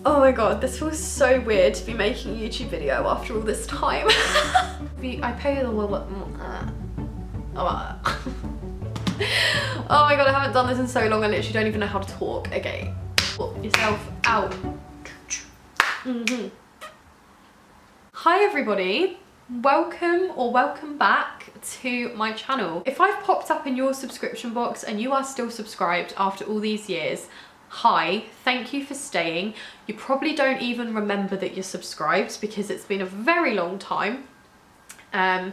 Oh my god, this feels so weird to be making a YouTube video after all this time. I pay the oh my god, I haven't done this in so long, I literally don't even know how to talk. Okay, put yourself out. Hi everybody, welcome back to my channel. If I've popped up in your subscription box and you are still subscribed after all these years, hi, thank you for staying. You probably don't even remember that you're subscribed because it's been a very long time. But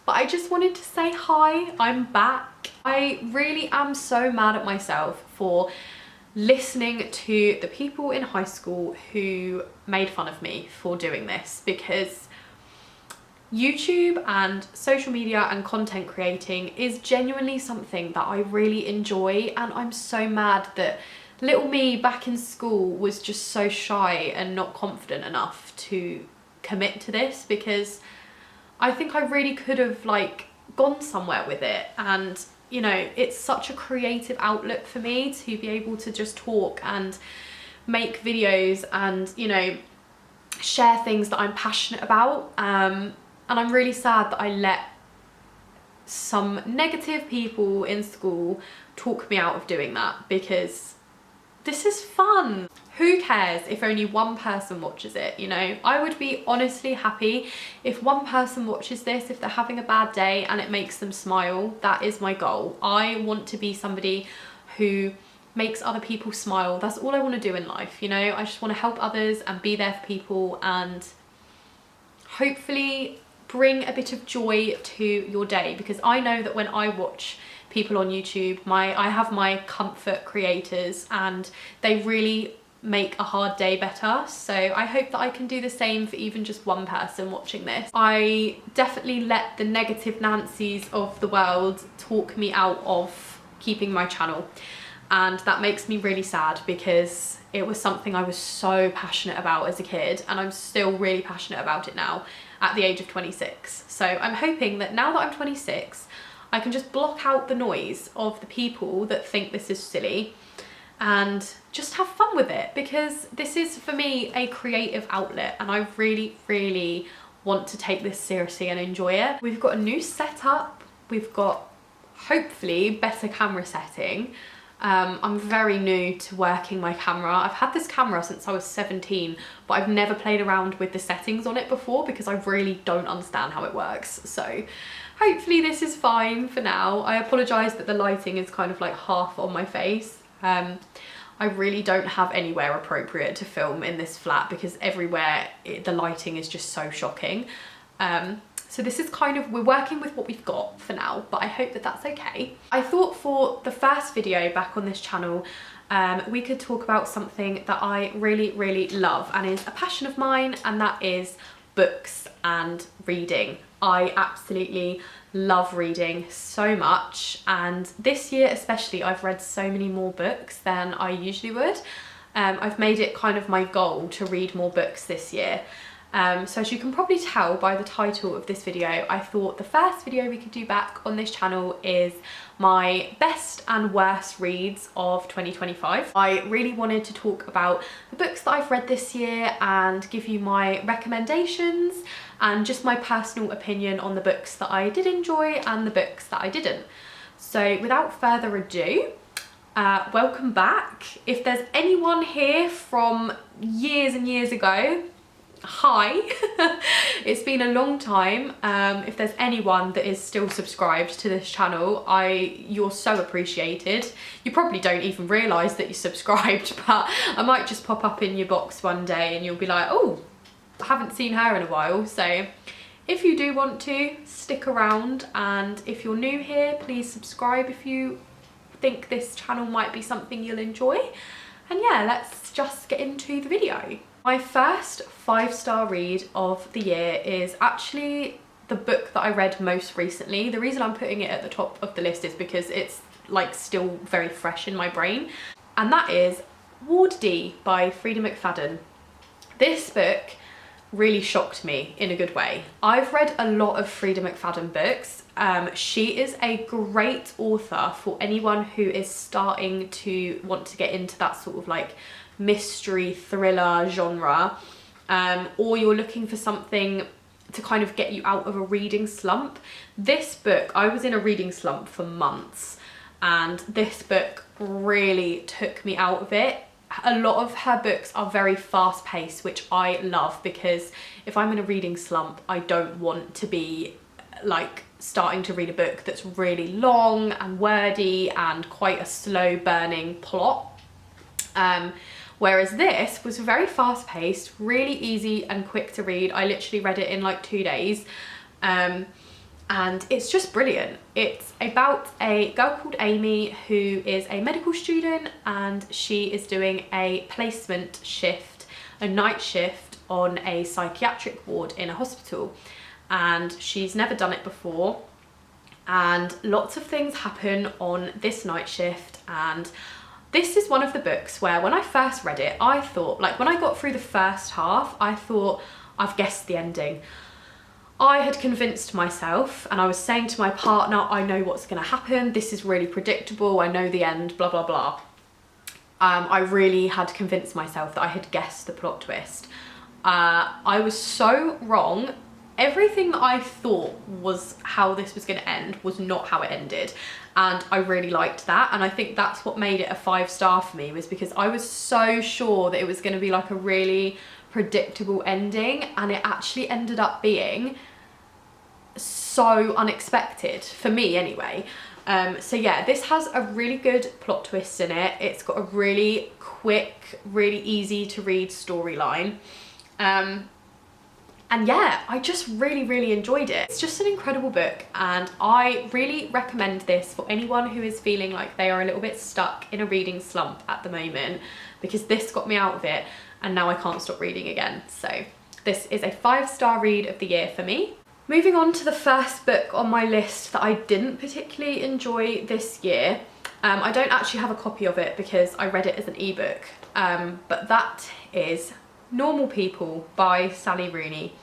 I just wanted to say hi, I'm back. I really am so mad at myself for listening to the people in high school who made fun of me for doing this, because YouTube and social media and content creating is genuinely something that I really enjoy, and I'm so mad that little me back in school was just so shy and not confident enough to commit to this, because I think I really could have like gone somewhere with it. And you know, it's such a creative outlet for me to be able to just talk and make videos and, you know, share things that I'm passionate about. And I'm really sad that I let some negative people in school talk me out of doing that, because this is fun. Who cares if only one person watches it, you know? I would be honestly happy if one person watches this, if they're having a bad day and it makes them smile. That is my goal. I want to be somebody who makes other people smile. That's all I want to do in life, you know? I just want to help others and be there for people and hopefully bring a bit of joy to your day, because I know that when I watch people on YouTube, I have my comfort creators and they really make a hard day better. So I hope that I can do the same for even just one person watching this. I definitely let the negative Nancys of the world talk me out of keeping my channel, and that makes me really sad because it was something I was so passionate about as a kid, and I'm still really passionate about it now at the age of 26. So I'm hoping that now that I'm 26, I can just block out the noise of the people that think this is silly and just have fun with it, because this is for me a creative outlet and I really want to take this seriously and enjoy it. We've got a new setup, we've got hopefully better camera setting. I'm very new to working my camera. I've had this camera since I was 17, but I've never played around with the settings on it before because I really don't understand how it works. So hopefully this is fine for now. I apologise that the lighting is kind of like half on my face. I really don't have anywhere appropriate to film in this flat because everywhere the lighting is just so shocking. So this is kind of, we're working with what we've got for now, but I hope that that's okay. I thought for the first video back on this channel, we could talk about something that I really love and is a passion of mine, and that is books and reading. I absolutely love reading so much, and this year especially I've read so many more books than I usually would. I've made it kind of my goal to read more books this year. So as you can probably tell by the title of this video, I thought the first video we could do back on this channel is my best and worst reads of 2025. I really wanted to talk about the books that I've read this year and give you my recommendations and just my personal opinion on the books that I did enjoy and the books that I didn't. So without further ado, welcome back. If there's anyone here from years and years ago, hi. It's been a long time. If there's anyone that is still subscribed to this channel, you're so appreciated. You probably don't even realise that you're subscribed, but I might just pop up in your box one day and you'll be like, oh, I haven't seen her in a while. So if you do want to, stick around, and if you're new here, please subscribe if you think this channel might be something you'll enjoy. And yeah, let's just get into the video. My first 5-star read of the year is actually the book that I read most recently. The reason I'm putting it at the top of the list is because it's like still very fresh in my brain, and that is Ward D by Freida McFadden. This book really shocked me in a good way. I've read a lot of Freida McFadden books. She is a great author for anyone who is starting to want to get into that sort of like mystery thriller genre, or you're looking for something to kind of get you out of a reading slump. This book, I was in a reading slump for months, and this book really took me out of it. A lot of her books are very fast paced, which I love, because if I'm in a reading slump, I don't want to be like starting to read a book that's really long and wordy and quite a slow burning plot. Whereas this was very fast paced, really easy and quick to read. I literally read it in like 2 days. And it's just brilliant. It's about a girl called Amy who is a medical student, and she is doing a placement shift, a night shift on a psychiatric ward in a hospital. And she's never done it before. And lots of things happen on this night shift, and this is one of the books where when I first read it, I thought, like when I got through the first half, I thought, I've guessed the ending. I had convinced myself, and I was saying to my partner, I know what's going to happen. This is really predictable. I know the end, blah, blah, blah. I really had convinced myself that I had guessed the plot twist. I was so wrong. Everything that I thought was how this was going to end was not how it ended. And I really liked that. And I think that's what made it a 5-star for me, was because I was so sure that it was going to be like a really predictable ending. And it actually ended up being so unexpected, for me anyway. So yeah, this has a really good plot twist in it. It's got a really quick, really easy to read storyline. And yeah, I just really, really enjoyed it. It's just an incredible book, and I really recommend this for anyone who is feeling like they are a little bit stuck in a reading slump at the moment, because this got me out of it and now I can't stop reading again. So this is a 5-star read of the year for me. Moving on to the first book on my list that I didn't particularly enjoy this year. I don't actually have a copy of it because I read it as an ebook, but that is Normal People by Sally Rooney.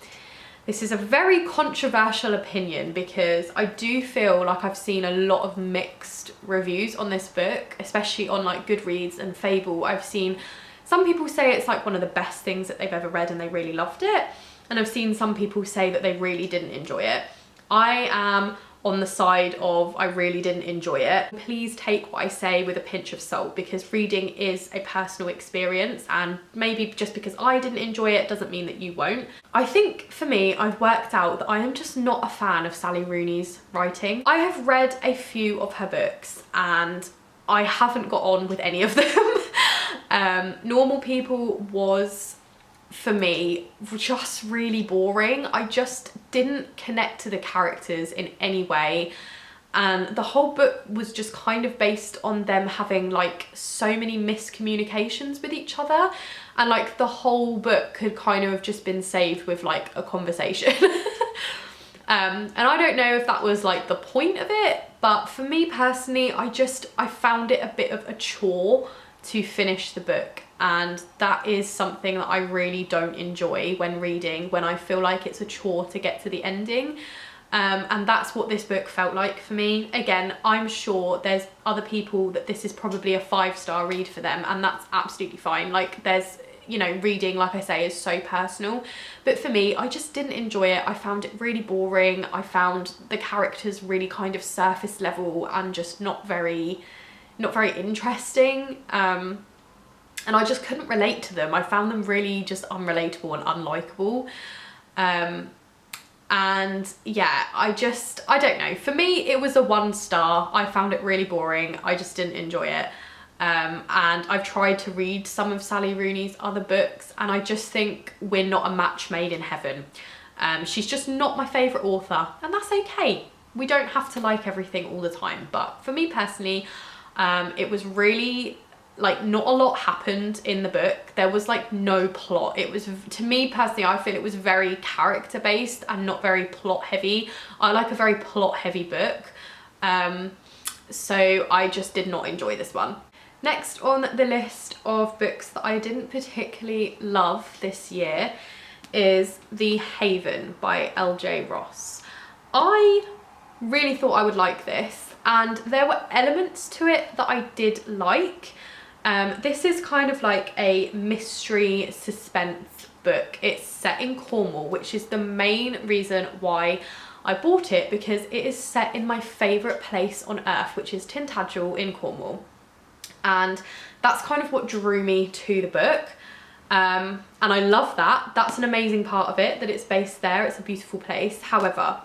This is a very controversial opinion because I do feel like I've seen a lot of mixed reviews on this book, especially on like Goodreads and Fable. I've seen some people say it's like one of the best things that they've ever read and they really loved it, and I've seen some people say that they really didn't enjoy it. I am on the side of I really didn't enjoy it. Please take what I say with a pinch of salt, because reading is a personal experience, and maybe just because I didn't enjoy it doesn't mean that you won't. I think for me, I've worked out that I am just not a fan of Sally Rooney's writing. I have read a few of her books and I haven't got on with any of them. Normal People was, for me, just really boring. I just didn't connect to the characters in any way, and the whole book was just kind of based on them having like so many miscommunications with each other, and like the whole book could kind of have just been saved with like a conversation. And I don't know if that was like the point of it, but for me personally, I found it a bit of a chore to finish the book, and that is something that I really don't enjoy when reading, when I feel like it's a chore to get to the ending. And that's what this book felt like for me. Again, I'm sure there's other people that this is probably a 5-star read for them, and that's absolutely fine. Like there's, you know, reading, like I say, is so personal, but for me, I just didn't enjoy it. I found it really boring. I found the characters really kind of surface level and just not very interesting. And I just couldn't relate to them. I found them really just unrelatable and unlikable. And yeah, I don't know. For me, it was a 1-star. I found it really boring. I just didn't enjoy it. And I've tried to read some of Sally Rooney's other books, and I just think we're not a match made in heaven. She's just not my favourite author, and that's okay. We don't have to like everything all the time. But for me personally, it was really, like, not a lot happened in the book. There was like no plot. It was, to me personally, I feel it was very character based and not very plot heavy. I like a very plot heavy book. So I just did not enjoy this one. Next on the list of books that I didn't particularly love this year is The Haven by LJ Ross. I really thought I would like this, and there were elements to it that I did like. This is kind of like a mystery suspense book. It's set in Cornwall, which is the main reason why I bought it, because it is set in my favourite place on earth, which is Tintagel in Cornwall. And that's kind of what drew me to the book. And I love that. That's an amazing part of it, that it's based there. It's a beautiful place. However,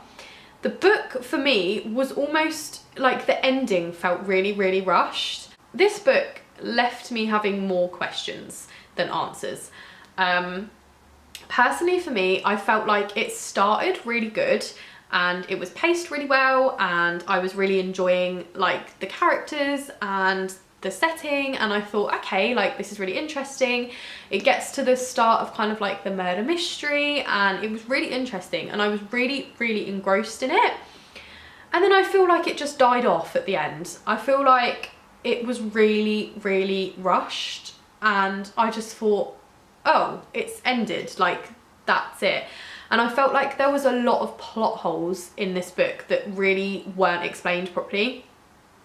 the book for me was almost like the ending felt really, really rushed. This book left me having more questions than answers. Personally for me, I felt like it started really good and it was paced really well, and I was really enjoying like the characters and the setting, and I thought, okay, like this is really interesting. It gets to the start of kind of like the murder mystery, and it was really interesting, and I was really, really engrossed in it. And then I feel like it just died off at the end. I feel like it was really, really rushed, and I just thought, oh, it's ended, like that's it. And I felt like there was a lot of plot holes in this book that really weren't explained properly.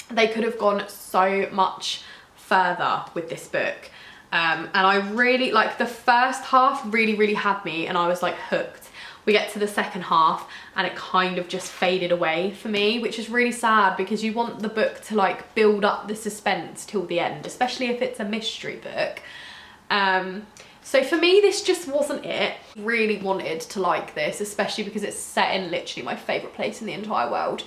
They could have gone so much further with this book. And I really, like the first half really, really had me, and I was like hooked. We get to the second half and it kind of just faded away for me, which is really sad, because you want the book to like build up the suspense till the end, especially if it's a mystery book. So for me, this just wasn't it. Really wanted to like this, especially because it's set in literally my favourite place in the entire world.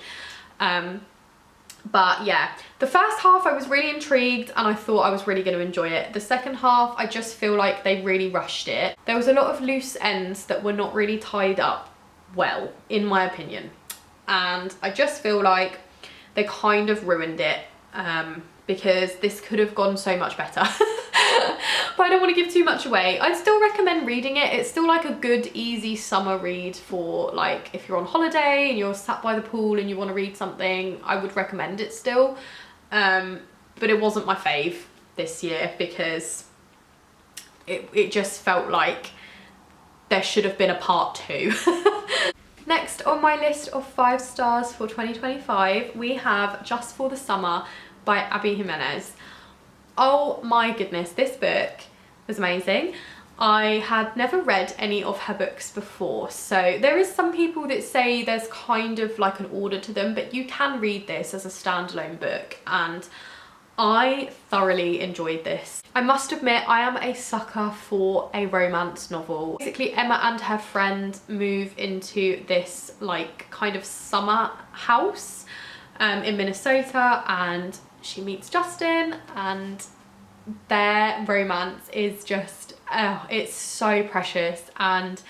But yeah, the first half I was really intrigued and I thought I was really going to enjoy it. The second half, I just feel like they really rushed it. There was a lot of loose ends that were not really tied up well, in my opinion. And I just feel like they kind of ruined it, because this could have gone so much better. But I don't want to give too much away. I'd still recommend reading it. It's still like a good, easy summer read for like if you're on holiday and you're sat by the pool and you want to read something. I would recommend it still. But it wasn't my fave this year, because it just felt like there should have been a part 2. Next on my list of 5 stars for 2025, we have Just for the Summer by Abby Jimenez. Oh my goodness, this book was amazing. I had never read any of her books before, so there is some people that say there's kind of like an order to them, but you can read this as a standalone book, and I thoroughly enjoyed this. I must admit, I am a sucker for a romance novel. Basically, Emma and her friend move into this like kind of summer house in Minnesota, and she meets Justin, and their romance is just, oh, it's so precious. And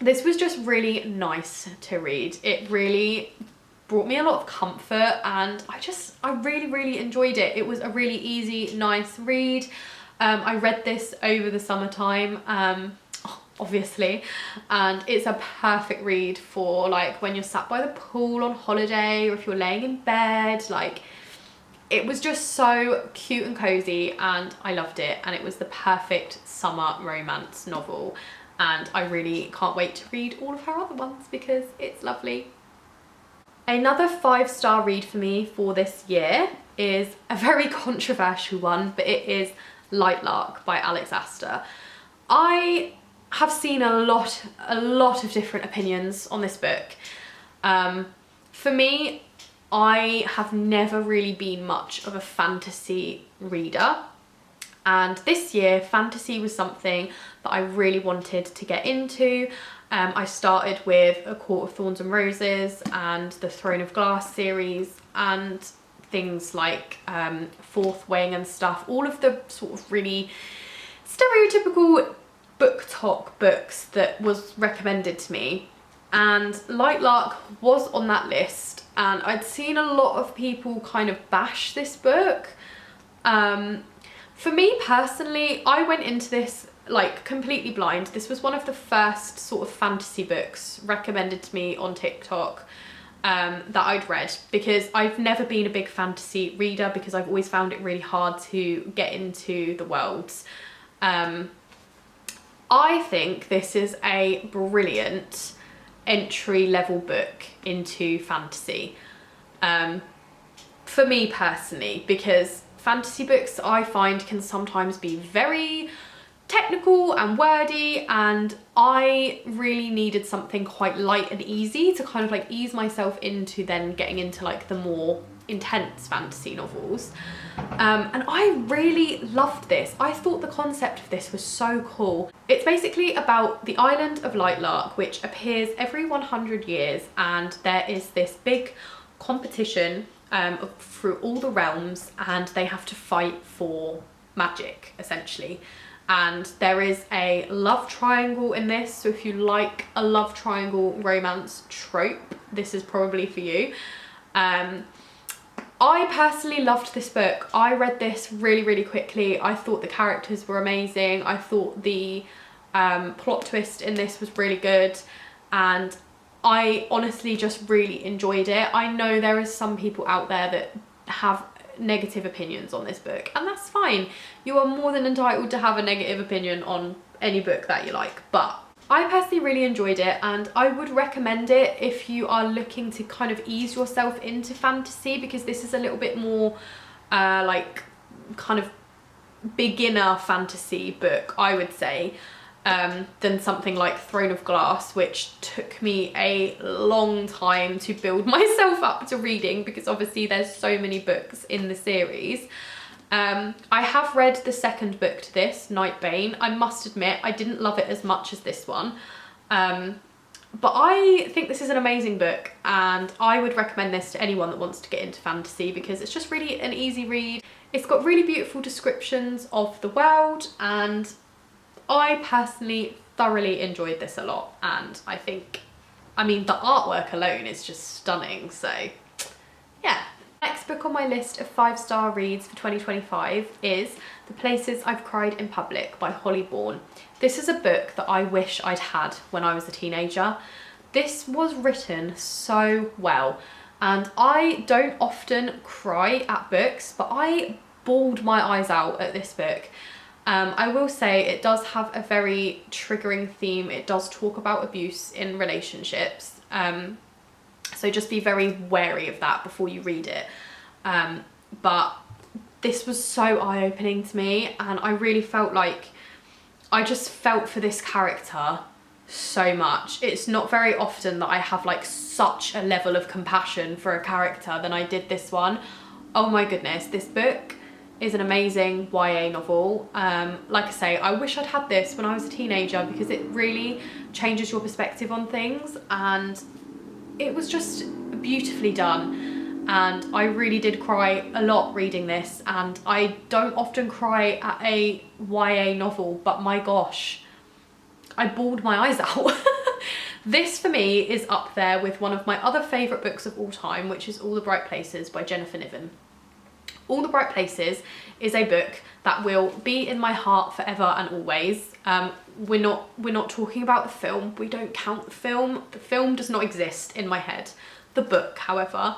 this was just really nice to read. It really brought me a lot of comfort, and I really, really enjoyed it. It was a really easy, nice read. I read this over the summertime, obviously, and it's a perfect read for like when you're sat by the pool on holiday, or if you're laying in bed. Like, it was just so cute and cozy, and I loved it, and it was the perfect summer romance novel, and I really can't wait to read all of her other ones because it's lovely. Another 5-star read for me for this year is a very controversial one, but it is Light Lark by Alex Astor. I have seen a lot of different opinions on this book. For me, I have never really been much of a fantasy reader, and this year fantasy was something that I really wanted to get into. I started with A Court of Thorns and Roses and the Throne of Glass series, and things like Fourth Wing and stuff, all of the sort of really stereotypical book talk books that was recommended to me, and Light Lark was on that list. And I'd seen a lot of people kind of bash this book. For me personally, I went into this like completely blind. This was one of the first sort of fantasy books recommended to me on TikTok that I'd read, because I've never been a big fantasy reader, because I've always found it really hard to get into the worlds. I think this is a brilliant entry level book into fantasy. For me personally, because fantasy books I find can sometimes be very technical and wordy, and I really needed something quite light and easy to kind of like ease myself into then getting into like the more intense fantasy novels. And I really loved this. I thought the concept of this was so cool. It's basically about the island of Lightlark, which appears every 100 years, and there is this big competition through all the realms, and they have to fight for magic essentially. And there is a love triangle in this, so if you like a love triangle romance trope, this is probably for you. I personally loved this book. I read this really quickly. I thought the characters were amazing. I thought the plot twist in this was really good, and I honestly just really enjoyed it. I know there is some people out there that have negative opinions on this book, and that's fine. You are more than entitled to have a negative opinion on any book that you like, but I personally really enjoyed it, and I would recommend it if you are looking to kind of ease yourself into fantasy, because this is a little bit more like kind of beginner fantasy book, I would say, than something like Throne of Glass, which took me a long time to build myself up to reading, because obviously there's so many books in the series. I have read the second book to this, Nightbane. I must admit I didn't love it as much as this one, but I think this is an amazing book, and I would recommend this to anyone that wants to get into fantasy, because it's just really an easy read. It's got really beautiful descriptions of the world, and I personally thoroughly enjoyed this a lot, and I mean the artwork alone is just stunning, so yeah. Next book on my list of 5-star reads for 2025 is The Places I've Cried in Public by Holly Bourne. This is a book that I wish I'd had when I was a teenager. This was written so well, and I don't often cry at books, but I bawled my eyes out at this book. I will say it does have a very triggering theme. It does talk about abuse in relationships. So just be very wary of that before you read it. But this was so eye-opening to me, and I really felt like I just felt for this character so much. It's not very often that I have like such a level of compassion for a character than I did this one. Oh my goodness, this book is an amazing YA novel. Like I say, I wish I'd had this when I was a teenager, because it really changes your perspective on things, and it was just beautifully done, and I really did cry a lot reading this, and I don't often cry at a YA novel, but my gosh, I bawled my eyes out. This for me is up there with one of my other favourite books of all time, which is All the Bright Places by Jennifer Niven. All the Bright Places is a book that will be in my heart forever and always. We're not talking about the film. We don't count the film. The film does not exist in my head. The book, however,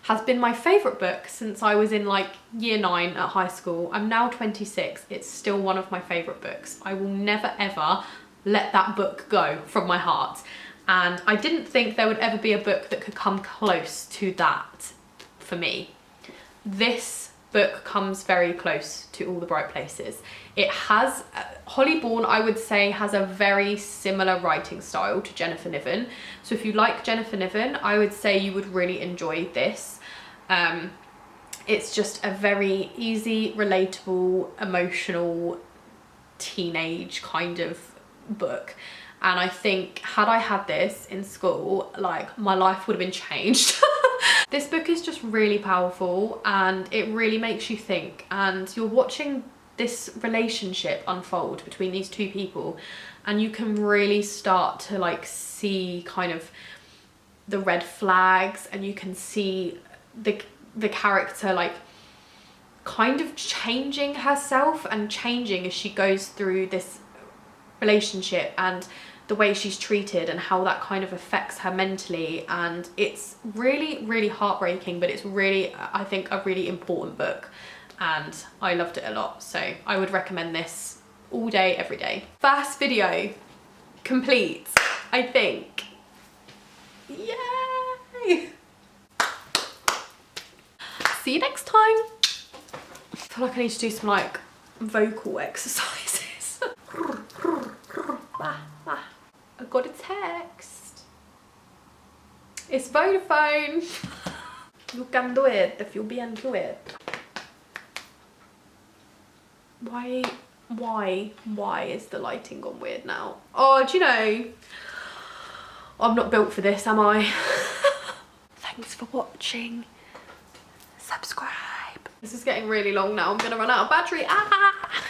has been my favourite book since I was in like year 9 at high school. I'm now 26. It's still one of my favourite books. I will never ever let that book go from my heart. And I didn't think there would ever be a book that could come close to that for me. This book comes very close to All the Bright Places. It has, Holly Bourne I would say has a very similar writing style to Jennifer Niven. So if you like Jennifer Niven, I would say you would really enjoy this. It's just a very easy, relatable, emotional, teenage kind of book. And I think had I had this in school, like my life would have been changed. This book is just really powerful, and it really makes you think, and you're watching this relationship unfold between these two people, and you can really start to like see kind of the red flags, and you can see the character like kind of changing herself and changing as she goes through this relationship, and the way she's treated and how that kind of affects her mentally. And it's really heartbreaking, but it's really, I think, a really important book, and I loved it a lot. So I would recommend this all day, every day. First video complete, I think. Yay! See you next time. I feel like I need to do some like vocal exercises. I got a text. It's Vodafone. You can do it if you be into it. Why is the lighting gone weird now? Oh, do you know, I'm not built for this, am I? Thanks for watching. Subscribe. This is getting really long now. I'm gonna run out of battery. Ah!